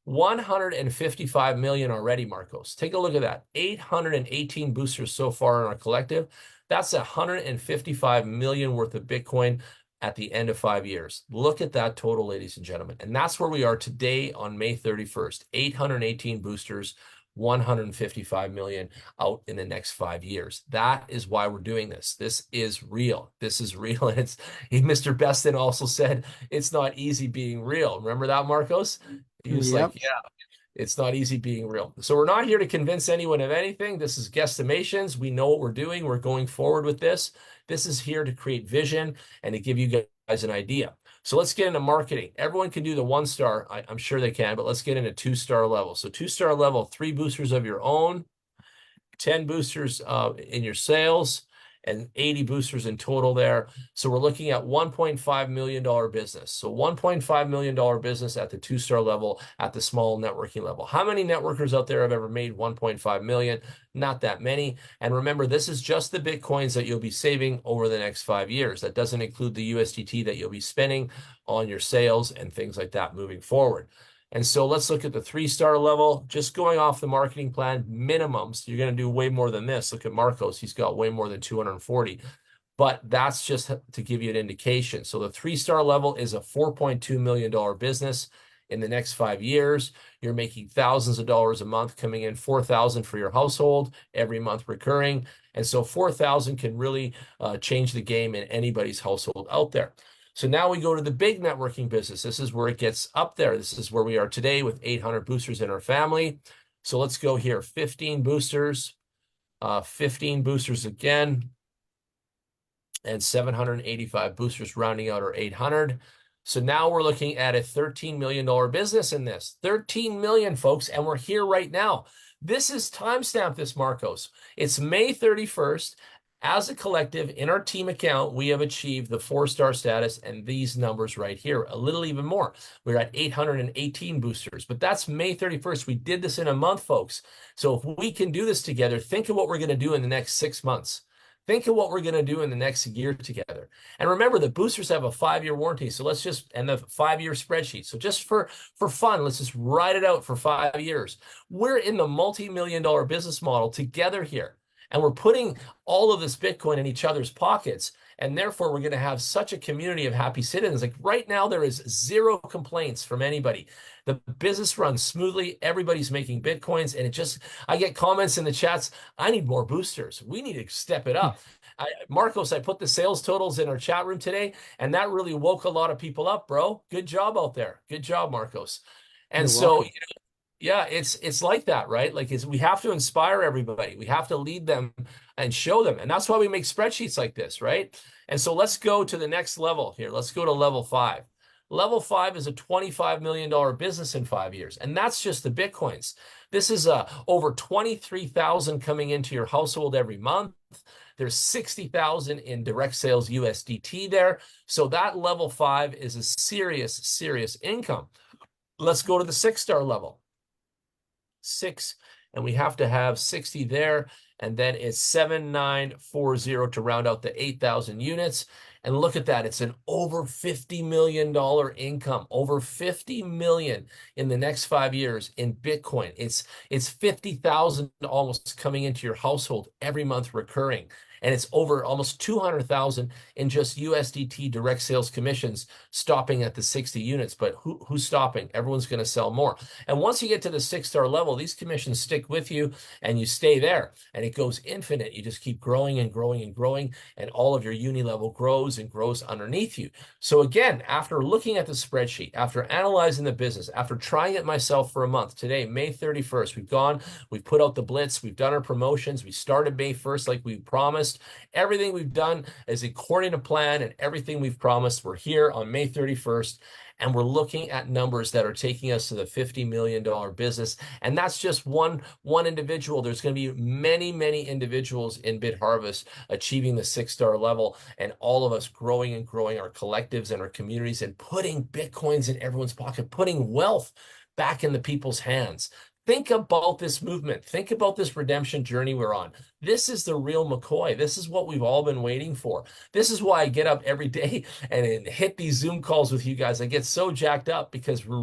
155 million already, Marcos. Take a look at that. 818 boosters so far in our collective. That's 155 million worth of Bitcoin at the end of 5 years. Look at that total, ladies and gentlemen. And that's where we are today on May 31st. 818 boosters, 155 million out in the next 5 years. That is why we're doing this. This is real. This is real. And Mr. Beston also said it's not easy being real. Remember that, Marcos? He was like, yeah, it's not easy being real. So we're not here to convince anyone of anything. This is guesstimations. We know what we're doing. We're going forward with this. This is here to create vision and to give you guys an idea. So let's get into marketing. Everyone can do the 1-star. I'm sure they can, but let's get into 2-star level. So 2-star level, 3 boosters of your own, 10 boosters in your sales, and 80 boosters in total there. So we're looking at $1.5 million business. So $1.5 million business at the 2-star level, at the small networking level. How many networkers out there have ever made 1.5 million? Not that many. And remember, this is just the Bitcoins that you'll be saving over the next 5 years. That doesn't include the USDT that you'll be spending on your sales and things like that moving forward. And so let's look at the 3-star level, just going off the marketing plan minimums. You're going to do way more than this. Look at Marcos. He's got way more than 240. But that's just to give you an indication. So the 3-star level is a $4.2 million business in the next 5 years. You're making thousands of dollars a month coming in, $4,000 for your household every month recurring. And so $4,000 can really change the game in anybody's household out there. So now we go to the big networking business. This is where it gets up there. This is where we are today with 800 boosters in our family. So let's go here. 15 boosters, 15 boosters again, and 785 boosters rounding out our 800. So now we're looking at a $13 million business in this. 13 million, folks, and we're here right now. This is timestamp this, Marcos. It's May 31st. As a collective, in our team account, we have achieved the 4-star status and these numbers right here, a little even more. We're at 818 boosters, but that's May 31st. We did this in a month, folks. So if we can do this together, think of what we're going to do in the next 6 months. Think of what we're going to do in the next year together. And remember, the boosters have a 5-year warranty. So let's just, and the 5-year spreadsheet. So just for fun, let's just write it out for 5 years. We're in the multi-million-dollar business model together here. And we're putting all of this Bitcoin in each other's pockets. And therefore, we're going to have such a community of happy citizens. Like right now, there is zero complaints from anybody. The business runs smoothly. Everybody's making Bitcoins. And I get comments in the chats, I need more boosters. We need to step it up. Marcos, I put the sales totals in our chat room today, and that really woke a lot of people up, bro. Good job out there. Good job, Marcos. And You're so, welcome. yeah, it's like that, right? Like we have to inspire everybody. We have to lead them and show them. And that's why we make spreadsheets like this, right? And so let's go to the next level here. Let's go to level 5. Level 5 is a $25 million business in 5 years. And that's just the Bitcoins. This is over 23,000 coming into your household every month. There's 60,000 in direct sales USDT there. So that level 5 is a serious income. Let's go to the 6-star level. 6, and we have to have 60 there, and then it's 7940 to round out the 8,000 units. And look at that, it's an over $50 million income, over 50 million in the next 5 years in Bitcoin. It's 50,000 almost coming into your household every month recurring. And it's over almost 200,000 in just USDT direct sales commissions, stopping at the 60 units. But who's stopping? Everyone's going to sell more. And once you get to the 6-star level, these commissions stick with you and you stay there. And it goes infinite. You just keep growing and growing and growing. And all of your uni level grows and grows underneath you. So again, after looking at the spreadsheet, after analyzing the business, after trying it myself for a month, today, May 31st, we've put out the blitz, we've done our promotions, we started May 1st like we promised. Everything we've done is according to plan, and everything we've promised. We're here on May 31st, and we're looking at numbers that are taking us to the $50 million business. And that's just one individual. There's going to be many individuals in BitHarvest achieving the 6-star level, and all of us growing and growing our collectives and our communities and putting Bitcoins in everyone's pocket, putting wealth back in the people's hands. Think about this movement. Think about this redemption journey we're on. This is the real McCoy. This is what we've all been waiting for. This is why I get up every day and hit these Zoom calls with you guys. I get so jacked up because we're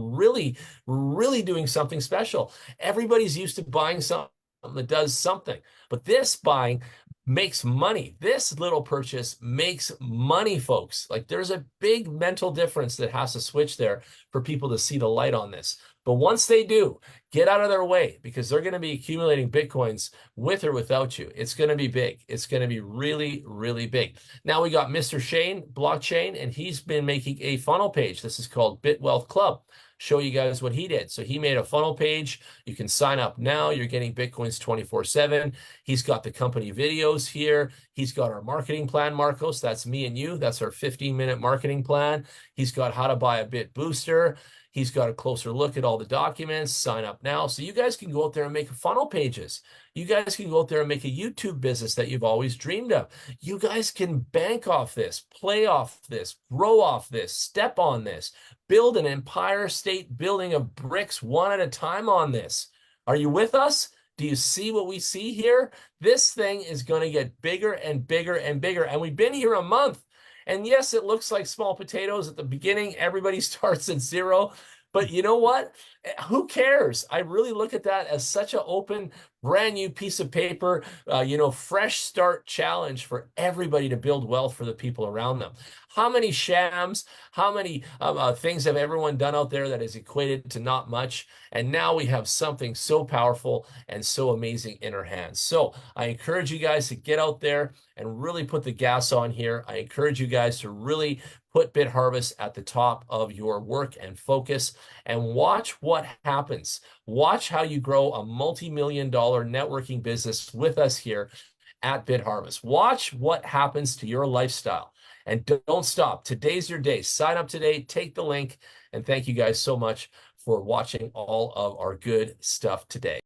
really doing something special. Everybody's used to buying something that does something, but this buying makes money. This little purchase makes money, folks. Like there's a big mental difference that has to switch there for people to see the light on this. But once they do, get out of their way, because they're going to be accumulating Bitcoins with or without you. It's going to be big. It's going to be really big. Now we got Mr. Shane Blockchain, and he's been making a funnel page. This is called BitWealth Club. Show you guys what he did. So he made a funnel page. You can sign up now. You're getting Bitcoins 24/7. He's got the company videos here. He's got our marketing plan, Marcos. That's me and you. That's our 15-minute marketing plan. He's got how to buy a BitBooster. He's got a closer look at all the documents. Sign up now. So you guys can go out there and make funnel pages. You guys can go out there and make a YouTube business that you've always dreamed of. You guys can bank off this, play off this, grow off this, step on this, build an Empire State Building of bricks one at a time on this. Are you with us? Do you see what we see here? This thing is going to get bigger and bigger and bigger. And we've been here a month. And yes, it looks like small potatoes at the beginning. Everybody starts at 0. But you know what? Who cares? I really look at that as such an open, brand new piece of paper, fresh start challenge for everybody to build wealth for the people around them. How many shams, how many things have everyone done out there that is equated to not much? And now we have something so powerful and so amazing in our hands. So I encourage you guys to get out there and really put the gas on here. I encourage you guys to really put BitHarvest at the top of your work and focus, and watch what happens. Watch how you grow a multi-million-dollar networking business with us here at BitHarvest. Watch what happens to your lifestyle, and don't stop. Today's your day. Sign up today, take the link, and thank you guys so much for watching all of our good stuff today.